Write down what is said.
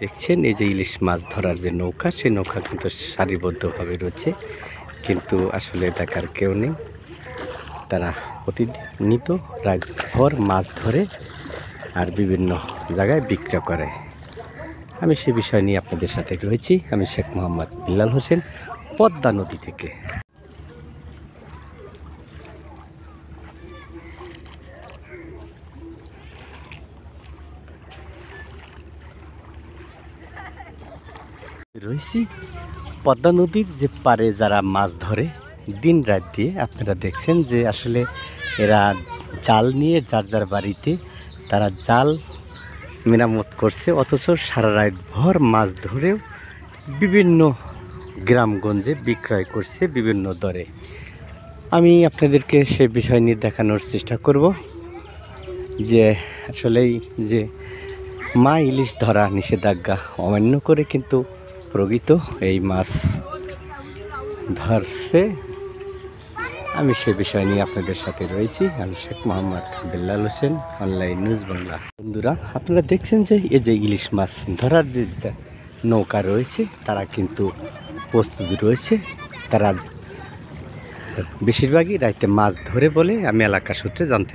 দেখছেন এই যে ইলিশ মাছ ধরার যে নৌকা, সেই নৌকা কিন্তু সারিবদ্ধভাবে রয়েছে, কিন্তু আসলে দেখার কেউ নেই। তারা প্রতিনিয়ত রাতভর মাছ ধরে আর বিভিন্ন জায়গায় বিক্রি করে। আমি সে বিষয় নিয়ে আপনাদের সাথে রয়েছি। আমি শেখ মোহাম্মদ বিল্লাল হোসেন, পদ্মা নদী থেকে। রয়েছি পদ্মা নদীর যে পারে যারা মাছ ধরে দিন রাত দিয়ে, আপনারা দেখছেন যে আসলে এরা জাল নিয়ে যার যার বাড়িতে তারা জাল মেরামত করছে, অথচ সারা রাত ভর মাছ ধরেও বিভিন্ন গ্রামগঞ্জে বিক্রয় করছে বিভিন্ন দরে। আমি আপনাদেরকে সে বিষয় নিয়ে দেখানোর চেষ্টা করব যে আসলেই যে মা ইলিশ ধরা নিষেধাজ্ঞা অমান্য করে কিন্তু প্রকৃত এই মাছ ধরছে। আমি সে বিষয় নিয়ে আপনাদের সাথে রয়েছি। আমি শেখ মোহাম্মদ বিল্লাল হোসেন, অনলাইন নিউজ বাংলা। বন্ধুরা, আপনারা দেখছেন যে এই যে ইলিশ মাছ ধরার যে নৌকা রয়েছে, তারা কিন্তু প্রস্তুত রয়েছে। তারা বেশিরভাগই রাইতে মাছ ধরে বলে আমি এলাকা সূত্রে জানতে